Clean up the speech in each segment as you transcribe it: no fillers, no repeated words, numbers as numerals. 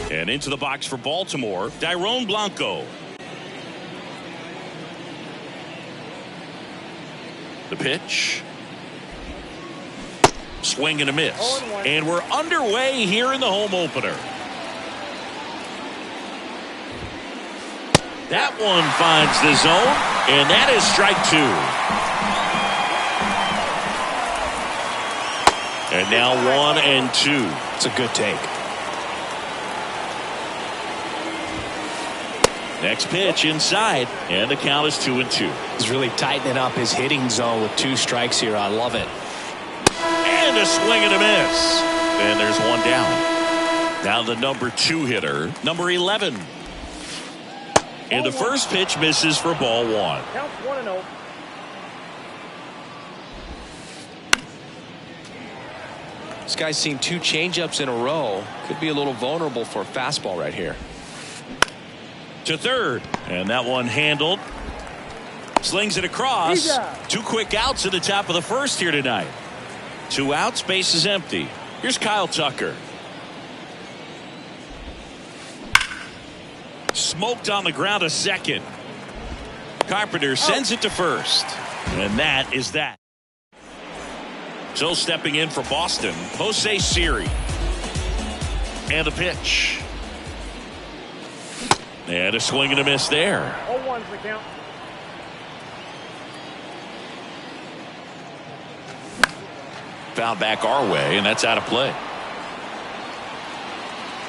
And into the box for Baltimore, Dairon Blanco. The pitch. Swing and a miss. And we're underway here in the home opener. That one finds the zone, and that is strike two. And now 1-2. It's a good take. Next pitch inside, and the count is 2-2. He's really tightening up his hitting zone with 2 strikes here. I love it. And a swing and a miss. And there's one down. Now the number 2 hitter, number 11. And the first pitch misses for ball 1. Count 1-0. This guy's seen 2 changeups in a row. Could be a little vulnerable for a fastball right here. To third, and that one handled. Slings it across. 2 quick outs at the top of the first here tonight. 2 outs, base is empty. Here's Kyle Tucker. Smoked on the ground to second. Carpenter sends it to first, and that is that. So stepping in for Boston, Jose Siri. And the pitch. And a swing and a miss there. 0-1's the count. Foul back our way, and that's out of play.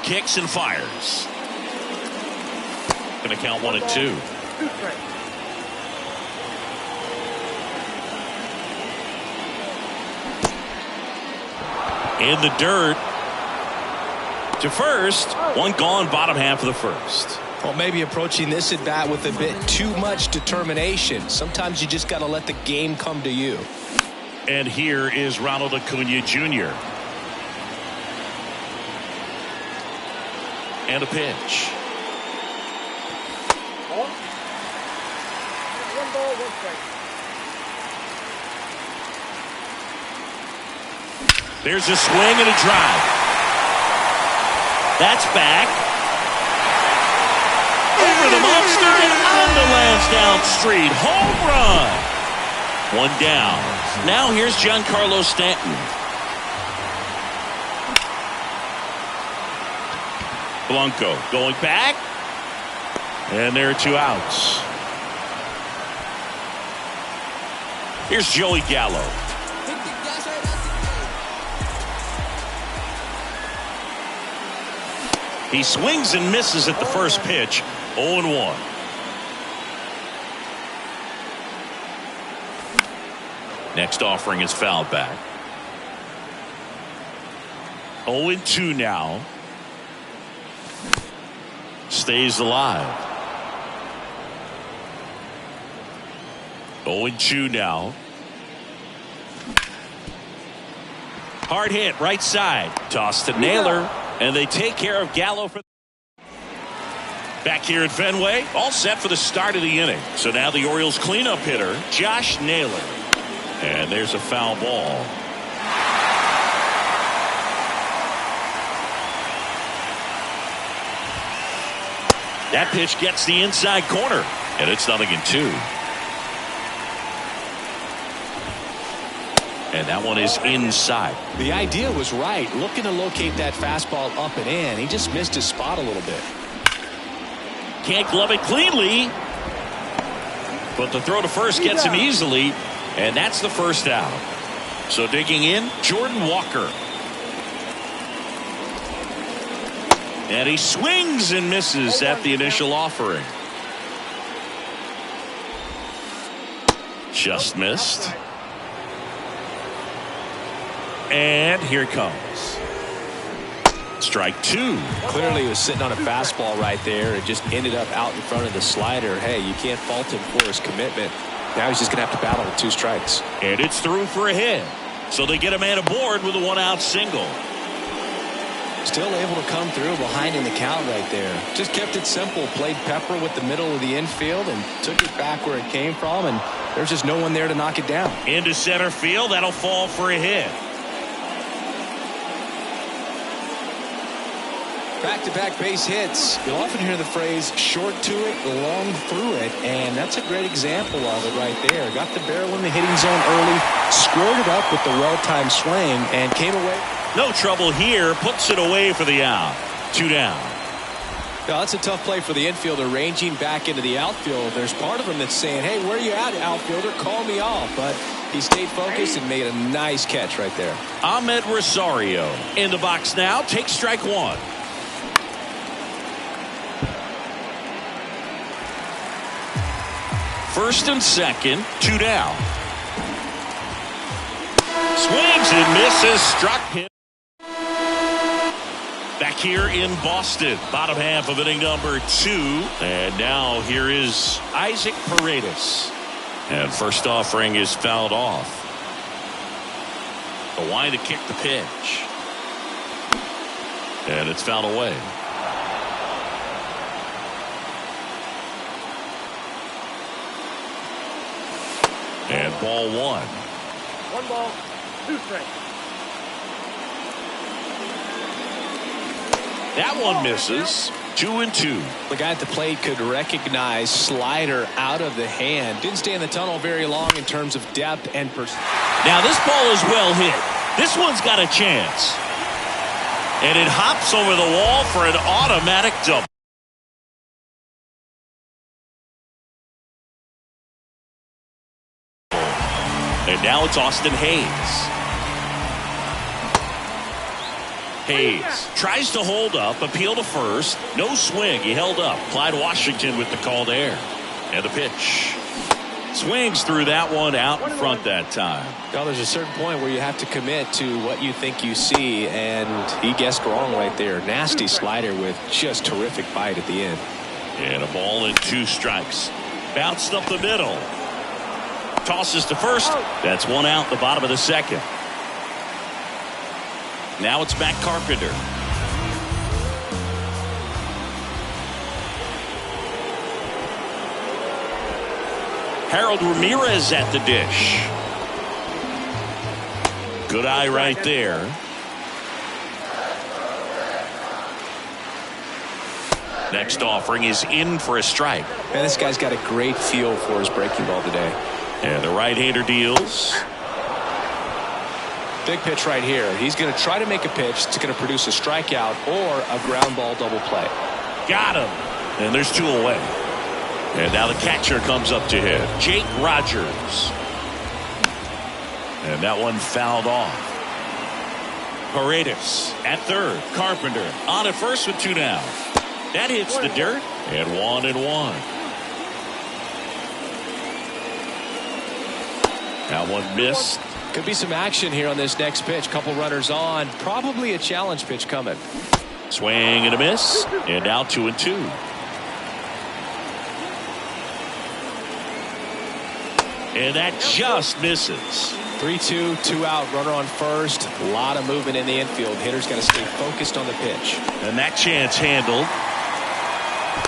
Kicks and fires. Going to count 1-2. 2 strikes. In the dirt. To first. One gone, bottom half of the first. Well, maybe approaching this at bat with a bit too much determination. Sometimes you just got to let the game come to you. And here is Ronald Acuna Jr. And a pitch. 1 ball, 1 strike. There's a swing and a drive. That's back. Over the monster and on the Lansdowne Street. Home run. 1 down. Now here's Giancarlo Stanton. Blanco going back. And there are 2 outs. Here's Joey Gallo. He swings and misses at the first pitch. 0-1. Next offering is fouled back. 0-2 now. Stays alive. 0-2 now. Hard hit right side. Toss to Naylor. And they take care of Gallo. Back here at Fenway, all set for the start of the inning. So now the Orioles cleanup hitter, Josh Naylor. And there's a foul ball. That pitch gets the inside corner, and it's 0-2. And that one is inside. The idea was right. Looking to locate that fastball up and in. He just missed his spot a little bit. Can't glove it cleanly. But the throw to first gets him easily. And that's the first out. So digging in, Jordan Walker. And he swings and misses at the initial offering. Just missed. And here it comes. Strike 2. Clearly he was sitting on a fastball right there. It just ended up out in front of the slider. Hey, you can't fault him for his commitment. Now he's just going to have to battle with 2 strikes. And it's through for a hit. So they get a man aboard with a 1-out single. Still able to come through behind in the count right there. Just kept it simple. Played pepper with the middle of the infield and took it back where it came from. And there's just no one there to knock it down. Into center field. That'll fall for a hit. Back-to-back base hits. You'll often hear the phrase short to it, long through it, and that's a great example of it right there. Got the barrel in the hitting zone early, squared it up with the well-timed swing, and came away. No trouble here. Puts it away for the out. 2 down. Now, that's a tough play for the infielder, ranging back into the outfield. There's part of him that's saying, hey, where are you at, outfielder? Call me off. But he stayed focused and made a nice catch right there. Ahmed Rosario in the box now. Takes strike 1. First and second, 2 down. Swings and misses. Struck him. Back here in Boston, bottom half of inning number 2. And now here is Isaac Paredes. And first offering is fouled off. The wind to kick the pitch. And it's fouled away. And ball 1. 1 ball, 2 strikes. That one misses. 2-2. The guy at the plate could recognize slider out of the hand. Didn't stay in the tunnel very long in terms of depth and Now this ball is well hit. This one's got a chance. And it hops over the wall for an automatic double. And now it's Austin Hayes. Hayes tries to hold up, appeal to first. No swing. He held up. Clyde Washington with the called air. And the pitch. Swings through that one out in front that time. Well, there's a certain point where you have to commit to what you think you see, and he guessed wrong right there. Nasty slider with just terrific bite at the end. And a ball and 2 strikes. Bounced up the middle. Tosses to first. That's 1 out, the bottom of the second. Now it's Matt Carpenter. Harold Ramirez at the dish. Good eye right there. Next offering is in for a strike. Man, this guy's got a great feel for his breaking ball today. And the right-hander deals. Big pitch right here. He's going to try to make a pitch that's going to produce a strikeout or a ground ball double play. Got him. And there's 2 away. And now the catcher comes up to hit. Jake Rogers. And that one fouled off. Paredes at third. Carpenter on at first with 2 down. That hits the dirt. And 1-1. That one missed. Could be some action here on this next pitch. Couple runners on. Probably a challenge pitch coming. Swing and a miss. And now 2-2. And that just misses. 3-2, 2 out, runner on first. A lot of movement in the infield. Hitter's got to stay focused on the pitch. And that chance handled.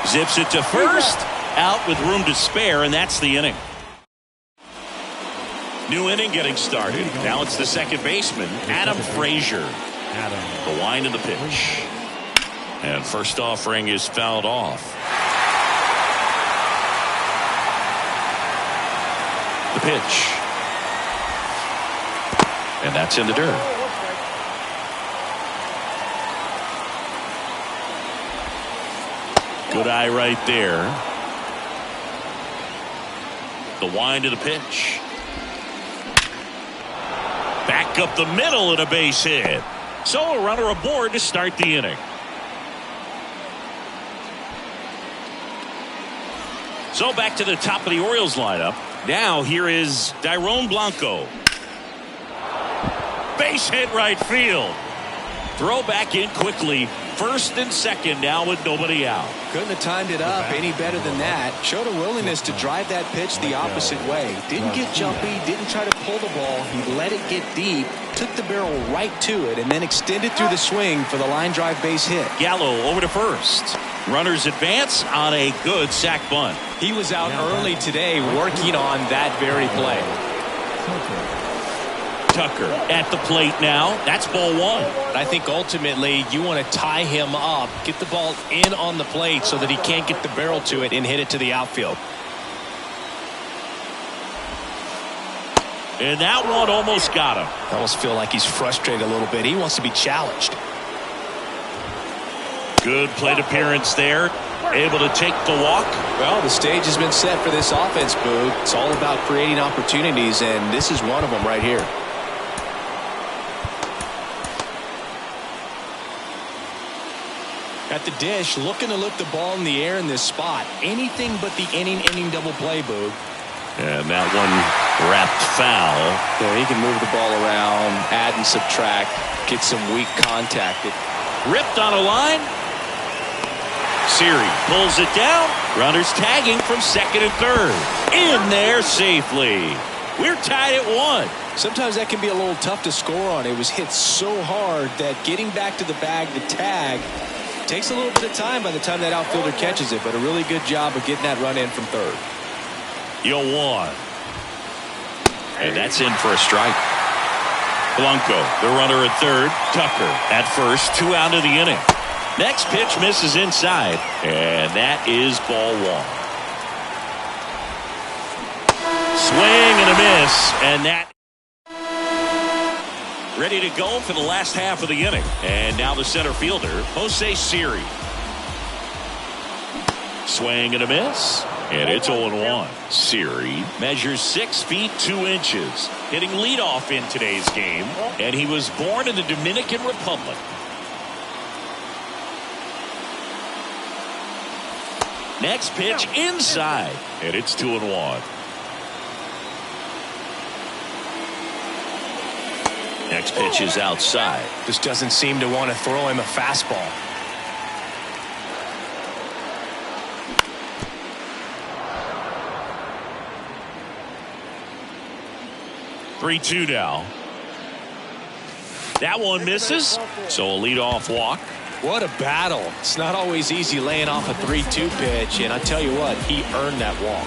Zips it to first. Out with room to spare, and that's the inning. New inning getting started. Now it's the second baseman, Adam Frazier. The wind of the pitch. And first offering is fouled off. The pitch. And that's in the dirt. Good eye right there. The wind of the pitch. Back up the middle and a base hit. So a runner aboard to start the inning. So back to the top of the Orioles lineup. Now here is Dairon Blanco. Base hit right field. Throw back in quickly. First and second now with nobody out. Couldn't have timed it up any better than that. Showed a willingness to drive that pitch the opposite way. Didn't get jumpy, didn't try to pull the ball. He let it get deep, took the barrel right to it, and then extended through the swing for the line drive base hit. Gallo over to first. Runners advance on a good sac bunt. He was out early today working on that very play. Tucker at the plate now. That's ball one. I think ultimately you want to tie him up, get the ball in on the plate so that he can't get the barrel to it and hit it to the outfield. And that one almost got him. I almost feel like he's frustrated a little bit. He wants to be challenged. Good plate appearance there. Able to take the walk. Well, the stage has been set for this offense, Boog. It's all about creating opportunities, and this is one of them right here. At the dish, looking to lift the ball in the air in this spot. Anything but the inning double play, Boog. And that one wrapped foul. Yeah, he can move the ball around, add and subtract, get some weak contact. Ripped on a line. Siri pulls it down. Runners tagging from second and third. In there safely. We're tied at 1. Sometimes that can be a little tough to score on. It was hit so hard that getting back to the bag to tag takes a little bit of time by the time that outfielder catches it, but a really good job of getting that run in from third. 0-1. And that's in for a strike. Blanco, the runner at third. Tucker at first. 2 out of the inning. Next pitch misses inside, and that is ball 1. Swing and a miss, and that ready to go for the last half of the inning. And now the center fielder, Jose Siri. Swing and a miss, and it's 0-1. Siri measures 6 feet 2 inches, hitting leadoff in today's game, and he was born in the Dominican Republic. Next pitch inside, and it's 2-1. Next pitch is outside. Just doesn't seem to want to throw him a fastball. Three-two now. That one misses, so a leadoff walk. What a battle. It's not always easy laying off a 3-2 pitch, and I tell you what, he earned that walk.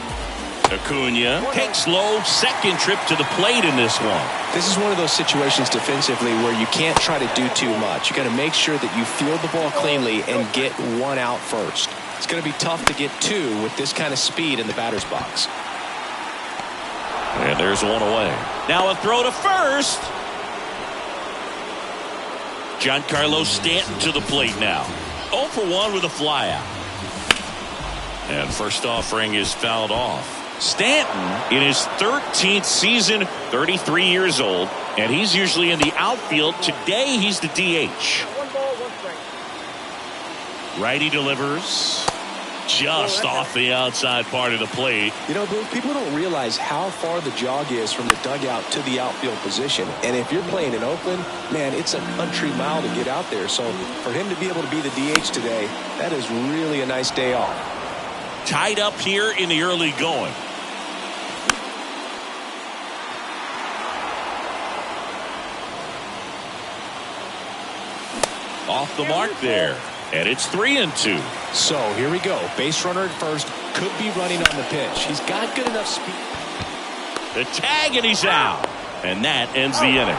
Acuna takes low, second trip to the plate in this one. This is one of those situations defensively where you can't try to do too much. You got to make sure that you field the ball cleanly and get 1 out first. It's going to be tough to get 2 with this kind of speed in the batter's box. And there's 1 away. Now a throw to first. Giancarlo Stanton to the plate now. 0 for 1 with a flyout. And first offering is fouled off. Stanton in his 13th season, 33 years old, and he's usually in the outfield. Today he's the DH. 1 ball, 1 strike. Righty delivers just off the outside part of the plate. You know, people don't realize how far the jog is from the dugout to the outfield position. And if you're playing in Oakland, man, it's a country mile to get out there. So for him to be able to be the DH today, that is really a nice day off. Tied up here in the early going. Off the mark there. And it's 3-2. So here we go. Base runner at first. Could be running on the pitch. He's got good enough speed. The tag, and he's out. And that ends the inning.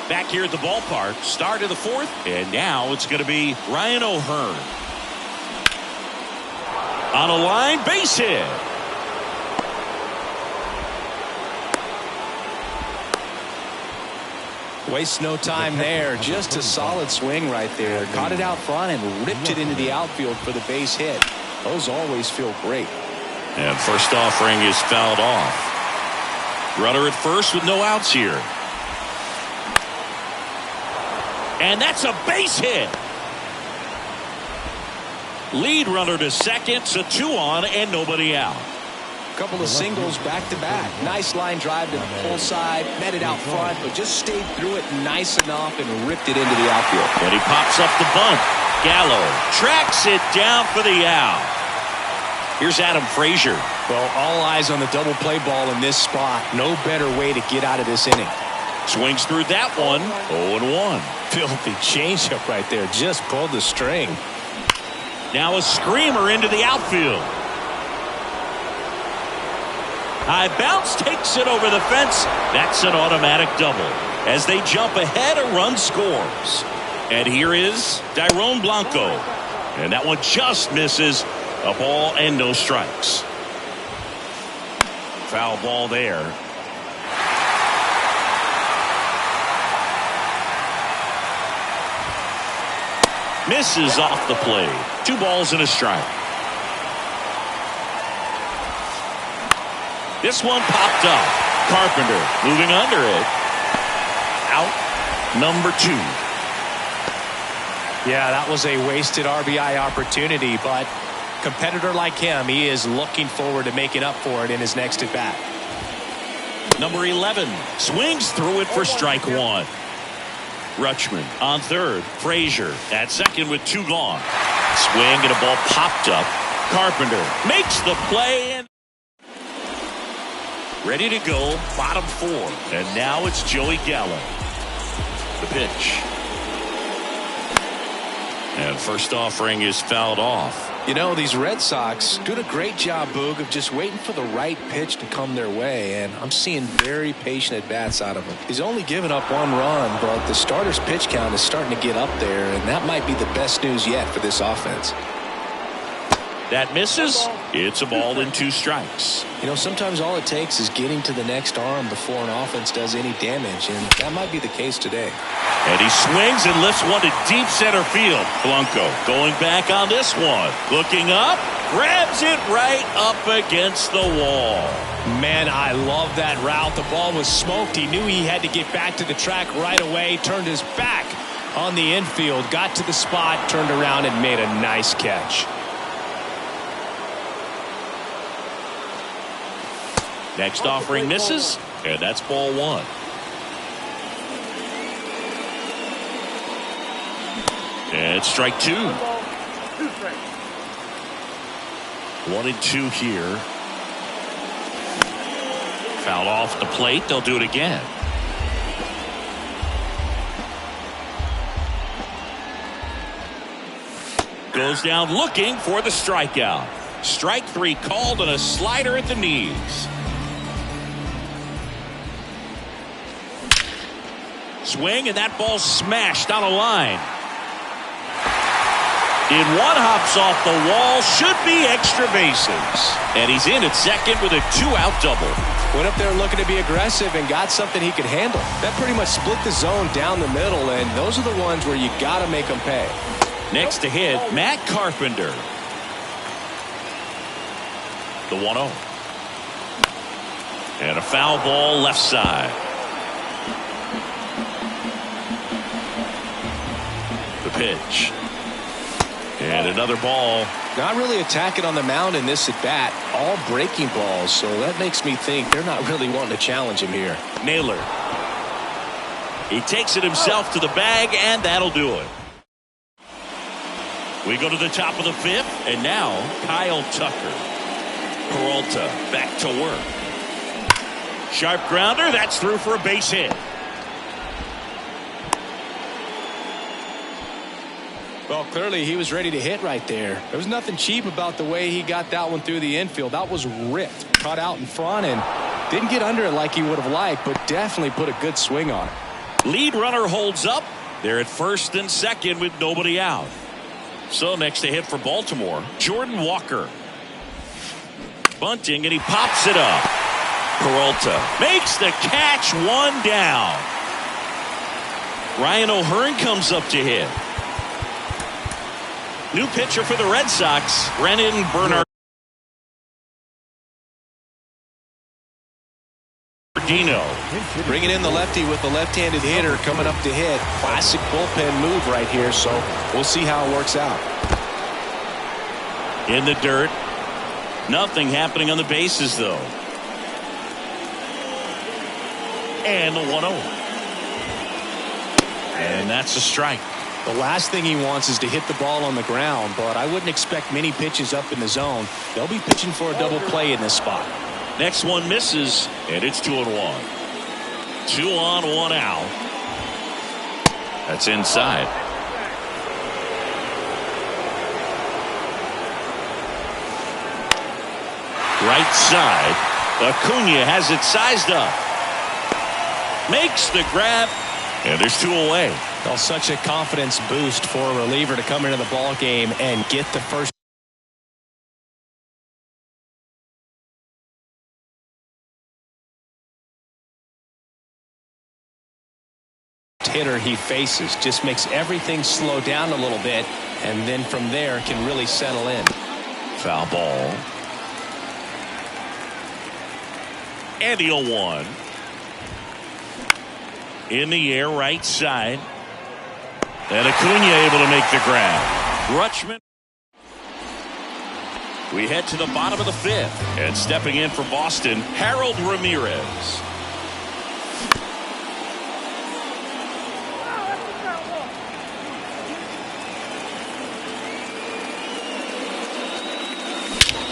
Back here at the ballpark, start of the 4th, and now it's going to be Ryan O'Hearn. On a line, base hit. Wastes no time there. Just a solid swing right there. Caught it out front and ripped it into the outfield for the base hit. Those always feel great. And first offering is fouled off. Runner at first with no outs here. And that's a base hit. Lead runner to second, so 2 on and nobody out. Couple of singles back-to-back. Nice line drive to the pull side, met it out front, but just stayed through it nice enough and ripped it into the outfield. And he pops up the bunt. Gallo tracks it down for the out. Here's Adam Frazier. Well, all eyes on the double play ball in this spot. No better way to get out of this inning. Swings through that one. 0-1. Filthy changeup right there. Just pulled the string. Now a screamer into the outfield. High bounce takes it over the fence. That's an automatic double. As they jump ahead, a run scores. And here is Dairon Blanco. And that one just misses. A ball and no strikes. Foul ball there. Misses off the plate. 2 balls and a strike. This one popped up. Carpenter moving under it. Out number 2. Yeah, that was a wasted RBI opportunity, but competitor like him, he is looking forward to making up for it in his next at bat. Number 11 swings through it for strike 1. Rutschman on third. Frazier at second with 2 gone. Swing and a ball popped up. Carpenter makes the play and ready to go. Bottom 4. And now it's Joey Gallo. The pitch. And first offering is fouled off. You know, these Red Sox doing a great job, Boog, of just waiting for the right pitch to come their way, and I'm seeing very patient at-bats out of him. He's only given up 1 run, but the starter's pitch count is starting to get up there, and that might be the best news yet for this offense. That misses. It's a ball and 2 strikes. You know, sometimes all it takes is getting to the next arm before an offense does any damage, and that might be the case today. And he swings and lifts one to deep center field. Blanco going back on this one. Looking up, grabs it right up against the wall. Man, I love that route. The ball was smoked. He knew he had to get back to the track right away. Turned his back on the infield. Got to the spot, turned around and made a nice catch. Next offering misses, and that's ball 1. And it's strike 2. 1 ball, 2 strikes. 1 and 2 here. Foul off the plate. They'll do it again. Goes down looking for the strikeout. Strike 3 called on a slider at the knees. Swing, and that ball smashed on a line. In one hops off the wall, should be extra bases. And he's in at second with a 2-out double. Went up there looking to be aggressive and got something he could handle. That pretty much split the zone down the middle, and those are the ones where you got to make them pay. Next to hit, Matt Carpenter. The 1-0. And a foul ball left side. The pitch. And another ball. Not really attacking on the mound in this at bat. All breaking balls, so that makes me think they're not really wanting to challenge him here. Naylor. He takes it himself to the bag, and that'll do it. We go to the top of the 5th, and now Kyle Tucker. Peralta back to work. Sharp grounder. That's through for a base hit. Well, clearly he was ready to hit right there. There was nothing cheap about the way he got that one through the infield. That was ripped, caught out in front, and didn't get under it like he would have liked, but definitely put a good swing on it. Lead runner holds up. They're at first and second with nobody out. So next to hit for Baltimore, Jordan Walker. Bunting, and he pops it up. Peralta makes the catch, 1 down. Ryan O'Hearn comes up to hit. New pitcher for the Red Sox, Brennan Bernardino. Bringing in the lefty with the left-handed hitter coming up to hit. Classic bullpen move right here, so we'll see how it works out. In the dirt. Nothing happening on the bases, though. And the 1-0. And that's a strike. The last thing he wants is to hit the ball on the ground, but I wouldn't expect many pitches up in the zone. They'll be pitching for a double play in this spot. Next one misses, and it's 2-1. 2 on, 1 out. That's inside. Right side. Acuna has it sized up. Makes the grab, and there's 2 away. Well, such a confidence boost for a reliever to come into the ball game and get the first hitter he faces. Just makes everything slow down a little bit, and then from there can really settle in. Foul ball. And the 0-1. In the air, right side. And Acuna able to make the grab. Rutschman. We head to the bottom of the 5th. And stepping in for Boston, Harold Ramirez.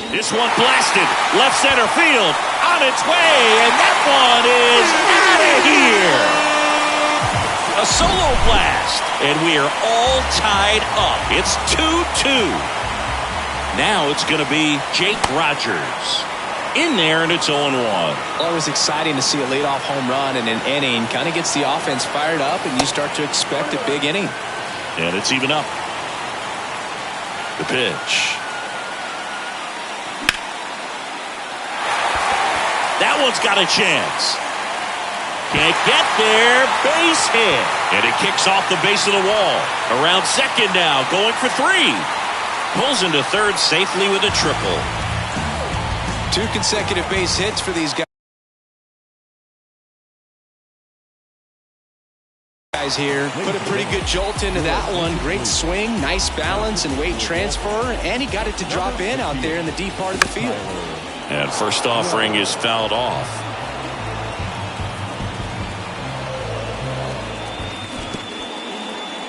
This one blasted. Left center field. On its way. And that one is out of here. A solo blast. And we are all tied up. It's 2-2. Now it's going to be Jake Rogers in there, and it's 0-1. Always exciting to see a leadoff home run in an inning. Kind of gets the offense fired up, and you start to expect a big inning. And it's even up. The pitch. That one's got a chance. Can't get there. Base hit. And it kicks off the base of the wall. Around second now. Going for 3. Pulls into third safely with a triple. 2 consecutive base hits for these guys here. Put a pretty good jolt into that one. Great swing, nice balance and weight transfer. And he got it to drop in out there in the deep part of the field. And first offering is fouled off.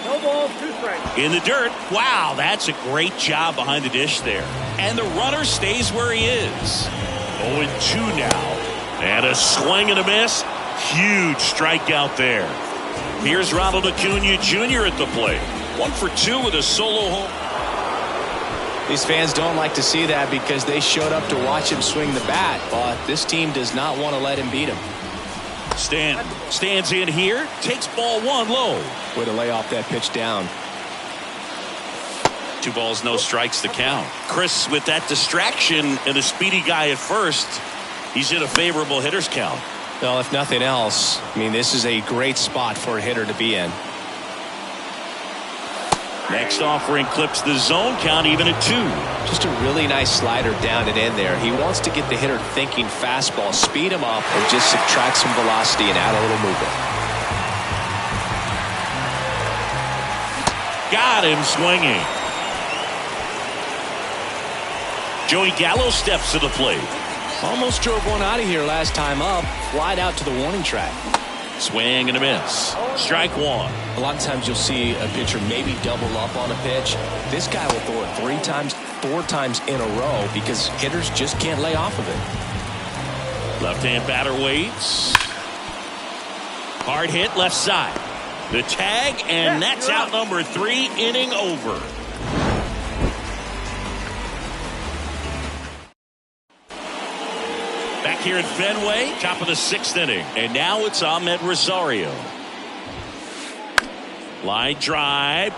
No balls, 2 strikes. In the dirt. Wow, that's a great job behind the dish there. And the runner stays where he is. 0-2 now. And a swing and a miss. Huge strikeout there. Here's Ronald Acuna Jr. at the plate. 1 for 2 with a solo home. These fans don't like to see that because they showed up to watch him swing the bat, but this team does not want to let him beat him. Stanton stands in here, takes ball 1 low. Way to lay off that pitch down. 2 balls, no strikes to count. Chris, with that distraction and a speedy guy at first, he's in a favorable hitter's count. Well, if nothing else, I mean, this is a great spot for a hitter to be in. Next offering clips the zone count even at 2. Just a really nice slider down and in there. He wants to get the hitter thinking fastball, speed him up, and just subtract some velocity and add a little movement. Got him swinging. Joey Gallo steps to the plate. Almost drove one out of here last time up. Flied out to the warning track. Swing and a miss. Strike 1. A lot of times you'll see a pitcher maybe double up on a pitch. This guy will throw it 3 times, 4 times in a row because hitters just can't lay off of it. Left-hand batter waits. Hard hit left side. The tag, and that's out number 3, inning over. Back here at Fenway, top of the 6th inning. And now it's Ahmed Rosario. Line drive.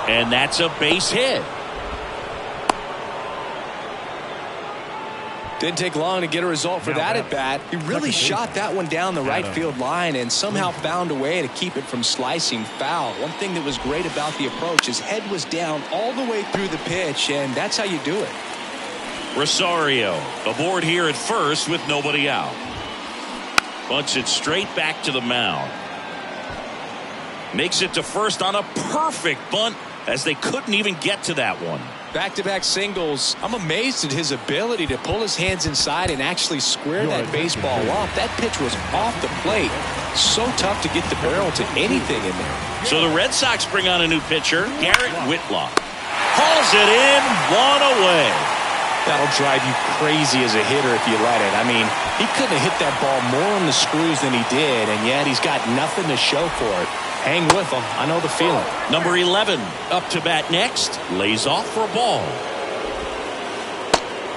And that's a base hit. Didn't take long to get a result for that at bat. He really shot that one down the right field line and somehow found a way to keep it from slicing foul. One thing that was great about the approach, his head was down all the way through the pitch, and that's how you do it. Rosario aboard here at first with nobody out. Bunts it straight back to the mound. Makes it to first on a perfect bunt as they couldn't even get to that one. Back-to-back singles. I'm amazed at his ability to pull his hands inside and actually square that baseball up. That pitch was off the plate. So tough to get the barrel to anything in there. So the Red Sox bring on a new pitcher, Garrett Whitlock. Hauls it in, one away. That'll drive you crazy as a hitter if you let it. I mean, he couldn't have hit that ball more on the screws than he did, and yet he's got nothing to show for it. Hang with him. I know the feeling. Number 11 up to bat next. Lays off for a ball.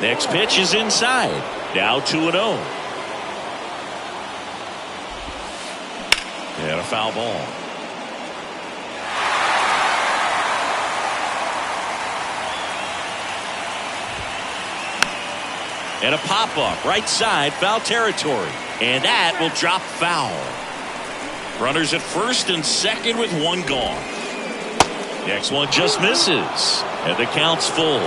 Next pitch is inside. Now 2-0. And a foul ball. And a pop-up right side, foul territory. And that will drop foul. Runners at first and second with one gone. Next one just misses. And the count's full.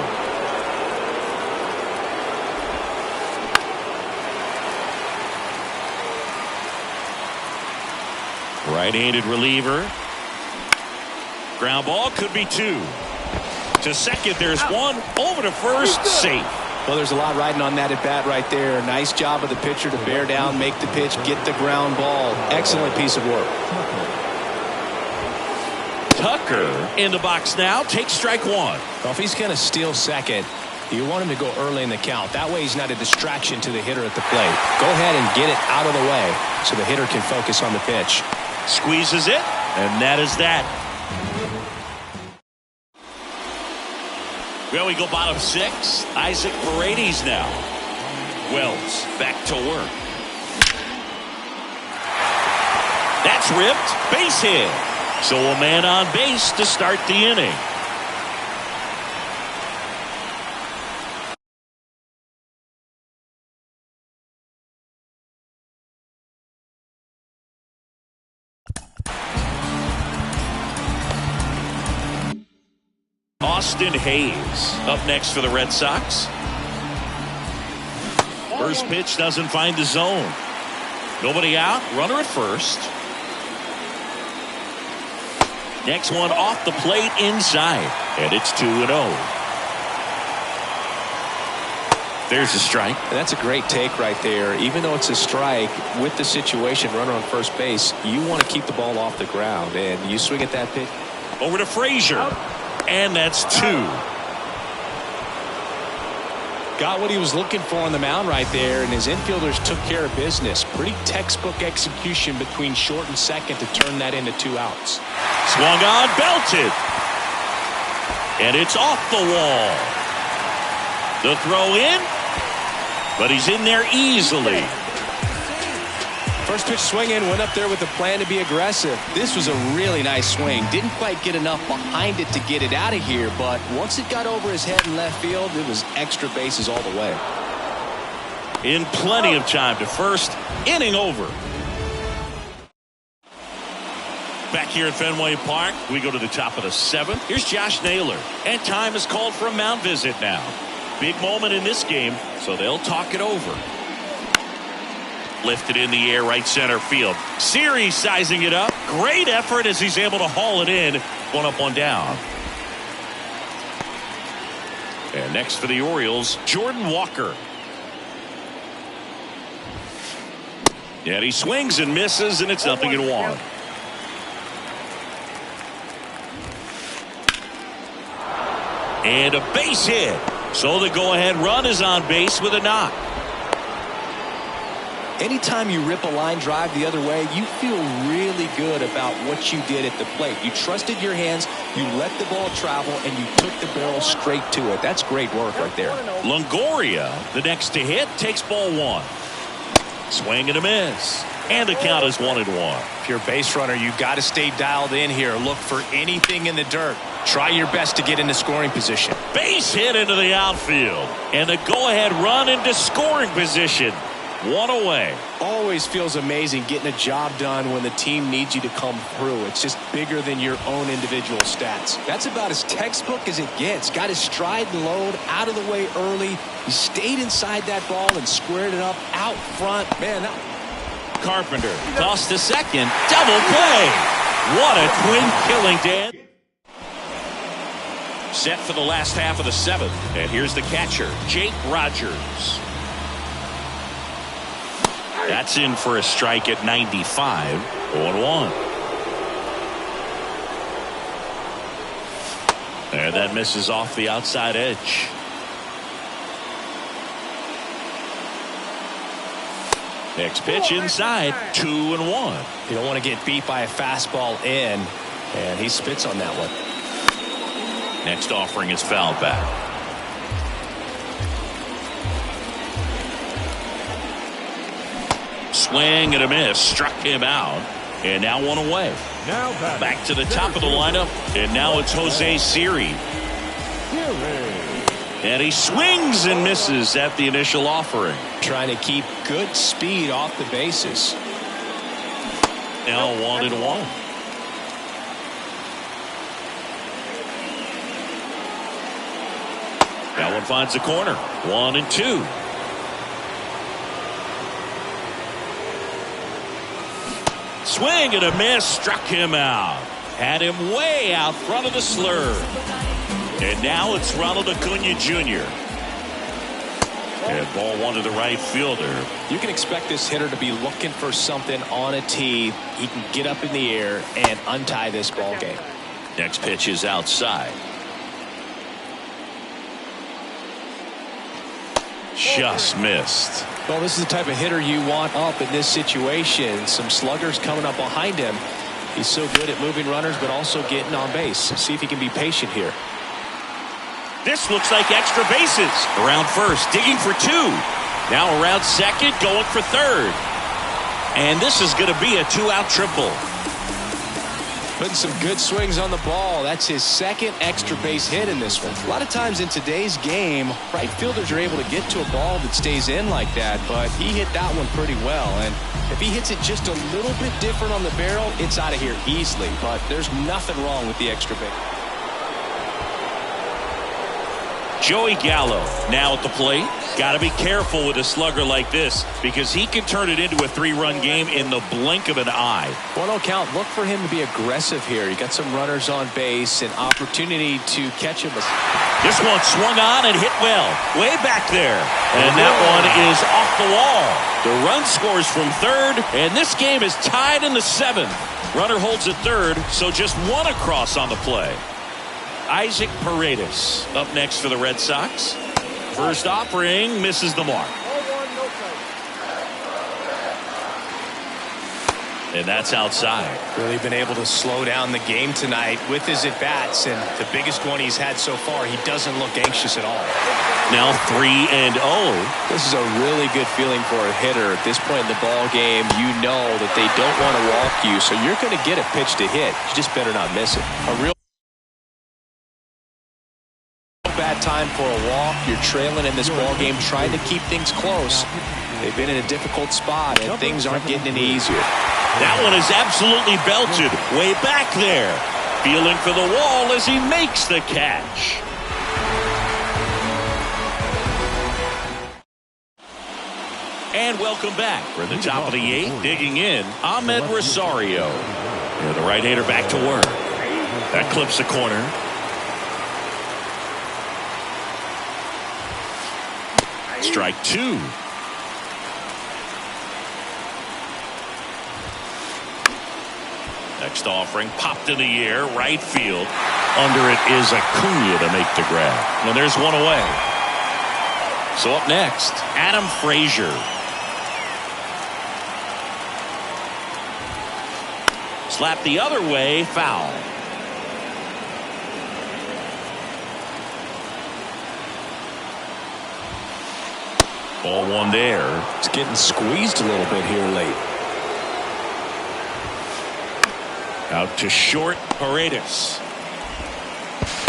Right-handed reliever. Ground ball could be two. To second, there's one. Over to first, safe. Well, there's a lot riding on that at bat right there. Nice job of the pitcher to bear down, make the pitch, get the ground ball. Excellent piece of work. Tucker in the box now. Takes strike one. Well, if he's going to steal second, you want him to go early in the count. That way he's not a distraction to the hitter at the plate. Go ahead and get it out of the way so the hitter can focus on the pitch. Squeezes it, and that is that. Well, we go bottom six. Isaac Paredes now. Wells back to work. That's ripped. Base hit. So a man on base to start the inning. Austin Hayes up next for the Red Sox. First pitch doesn't find the zone. Nobody out. Runner at first. Next one off the plate inside. And it's 2-0. There's a strike. That's a great take right there. Even though it's a strike, with the situation, runner on first base, you want to keep the ball off the ground. And you swing at that pitch. Over to Frazier. And that's two. Got what he was looking for on the mound right there, and his infielders took care of business. Pretty textbook execution between short and second to turn that into 2 outs. Swung on, belted. And it's off the wall. The throw in, but he's in there easily. First pitch swinging, went up there with a plan to be aggressive. This was a really nice swing. Didn't quite get enough behind it to get it out of here, but once it got over his head in left field, it was extra bases all the way. In plenty of time to first. Inning over. Back here at Fenway Park, we go to the top of the 7th. Here's Josh Naylor, and time is called for a mound visit now. Big moment in this game, so they'll talk it over. Lifted in the air, right center field. Siri sizing it up. Great effort as he's able to haul it in. 1 up, 1 down. And next for the Orioles, Jordan Walker. And he swings and misses, and it's 0-1. And a base hit. So the go-ahead run is on base with a knock. Anytime you rip a line drive the other way, you feel really good about what you did at the plate. You trusted your hands, you let the ball travel, and you took the barrel straight to it. That's great work right there. Longoria, the next to hit, takes ball 1. Swing and a miss. And the count is 1-1. If you're a base runner, you've got to stay dialed in here. Look for anything in the dirt. Try your best to get into scoring position. Base hit into the outfield. And the go-ahead run into scoring position. 1 away. Always feels amazing getting a job done when the team needs you to come through. It's just bigger than your own individual stats. That's about as textbook as it gets. Got his stride and load out of the way early. He stayed inside that ball and squared it up out front. Man, Carpenter tossed to second. Double play. What a twin killing, Dan. Set for the last half of the seventh. And here's the catcher, Jake Rogers. That's in for a strike at 95. 0-1. And that misses off the outside edge. Next pitch inside. 2-1. You don't want to get beat by a fastball in, and he spits on that one. Next offering is fouled back. Swing and a miss. Struck him out. And now one away. Now back to the top of the lineup. And now it's Jose Siri. And he swings and misses at the initial offering. Trying to keep good speed off the bases. Now 1-1. That one finds the corner. 1-2. Swing and a miss. Struck him out. Had him way out front of the slur. And now it's Ronald Acuna Jr. And ball one to the right fielder. You can expect this hitter to be looking for something on a tee. He can get up in the air and untie this ball game. Next pitch is outside. Just missed. Well, this is the type of hitter you want up in this situation. Some sluggers coming up behind him. He's so good at moving runners, but also getting on base. See if he can be patient here. This looks like extra bases. Around first, digging for two. Now around second, going for third. And this is going to be a two-out triple. Putting some good swings on the ball. That's his second extra base hit in this one. A lot of times in today's game, right fielders are able to get to a ball that stays in like that, but he hit that one pretty well. And if he hits it just a little bit different on the barrel, it's out of here easily. But there's nothing wrong with the extra base. Joey Gallo now at the plate. Got to be careful with a slugger like this because he can turn it into a three-run game in the blink of an eye. 1-0 count. Look for him to be aggressive here. You got some runners on base, an opportunity to catch him. This one swung on and hit well. Way back there. And that one is off the wall. The run scores from third, and this game is tied in the seventh. Runner holds at third, so just one across on the play. Isaac Paredes up next for the Red Sox. First offering misses the mark. And that's outside. Really been able to slow down the game tonight with his at-bats, and the biggest one he's had so far, he doesn't look anxious at all. Now 3-0. This is a really good feeling for a hitter. At this point in the ball game, you know that they don't want to walk you, so you're going to get a pitch to hit. You just better not miss it. A real bad time for a walk. You're trailing in this ball game, trying to keep things close. They've been in a difficult spot, and things aren't getting any easier. That one is absolutely belted way back there. Feeling for the wall as he makes the catch. And welcome back. We're at the top of the eighth. Digging in, Ahmed Rosario. And the right-hander back to work. That clips the corner. Strike two. Next offering popped in the air, right field. Under it is Acuna to make the grab. And there's one away. So up next, Adam Frazier. Slap the other way, foul. Ball one there. It's getting squeezed a little bit here late. Out to short, Paredes.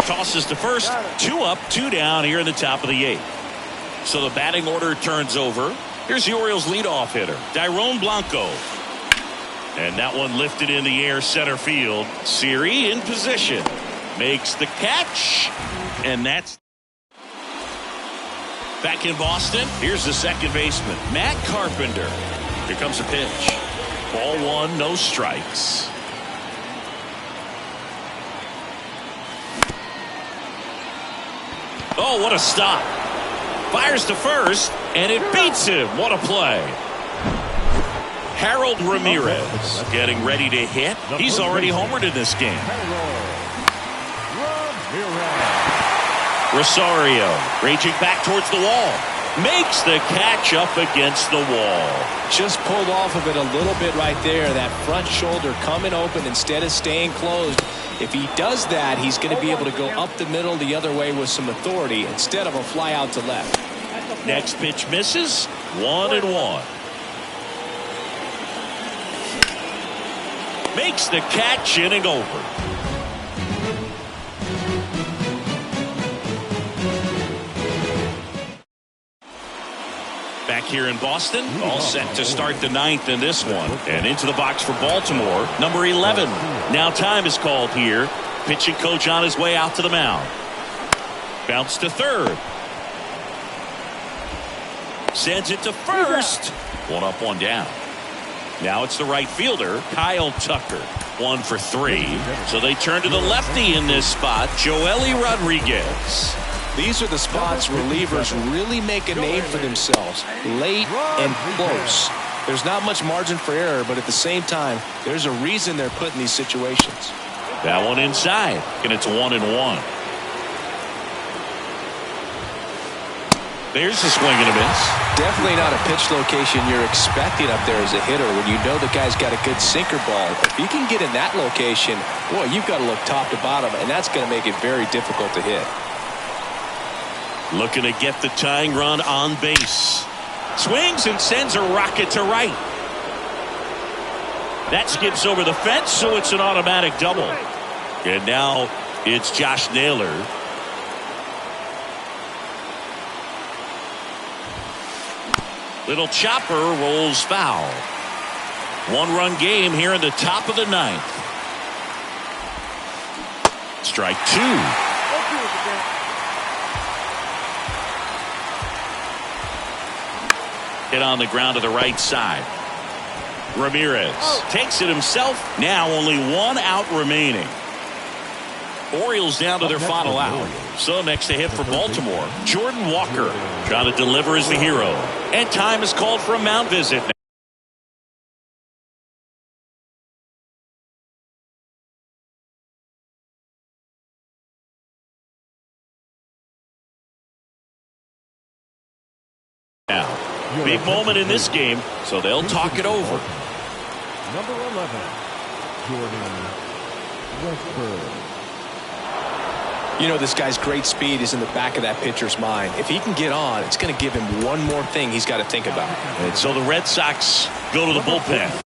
Tosses to first. Two up, two down here in the top of the eighth. So the batting order turns over. Here's the Orioles leadoff hitter, Dairon Blanco. And that one lifted in the air center field. Siri in position. Makes the catch. And that's back in Boston. Here's the second baseman, Matt Carpenter. Here comes a pitch. Ball one, no strikes. Oh, what a stop. Fires to first, and it beats him. What a play. Harold Ramirez getting ready to hit. He's already homered in this game. Rosario raging back towards the wall. Makes the catch up against the wall. Just pulled off of it a little bit right there. That front shoulder coming open instead of staying closed. If he does that, he's going to be able to go up the middle the other way with some authority instead of a fly out to left. Next pitch misses. 1-1. Makes the catch, inning over. Back here in Boston, all set to start the ninth in this one. And into the box for Baltimore, number 11. Now time is called here. Pitching coach on his way out to the mound. Bounce to third. Sends it to first. One up, one down. Now it's the right fielder, Kyle Tucker. 1 for 3. So they turn to the lefty in this spot, Joely Rodriguez. These are the spots relievers really make a name for themselves. Late and close. There's not much margin for error, but at the same time, there's a reason they're put in these situations. That one inside, and it's 1-1. There's a swing and a miss. Definitely not a pitch location you're expecting up there as a hitter when you know the guy's got a good sinker ball. If you can get in that location, boy, you've got to look top to bottom, and that's going to make it very difficult to hit. Looking to get the tying run on base. Swings and sends a rocket to right. That skips over the fence, so it's an automatic double. And now it's Josh Naylor. Little chopper rolls foul. 1-run game here in the top of the ninth. Strike 2. Hit on the ground to the right side. Ramirez takes it himself. Now only 1 out remaining. Orioles down to their final out. So next to hit for Baltimore, Jordan Walker trying to deliver as the hero. And time is called for a mound visit. Now, big moment in this game, so they'll talk it over. Number 11, Jordan Westburg. You know, this guy's great speed is in the back of that pitcher's mind. If he can get on, it's going to give him one more thing he's got to think about. And so the Red Sox go to the bullpen.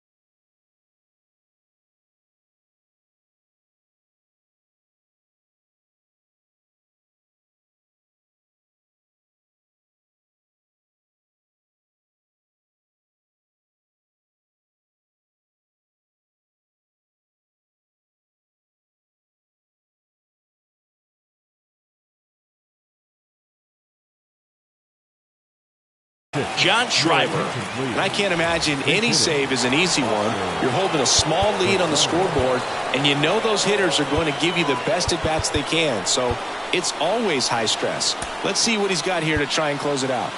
John Schreiber. And I can't imagine any save is an easy one. You're holding a small lead on the scoreboard, and you know those hitters are going to give you the best at-bats they can. So it's always high stress. Let's see what he's got here to try and close it out.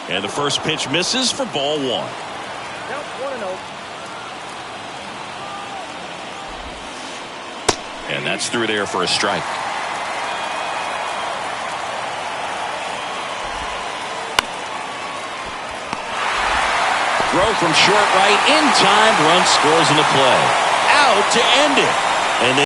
And the first pitch misses for ball 1. Count 1-0. And that's through there for a strike. Throw from short right in time. Run scores in the play. Out to end it. And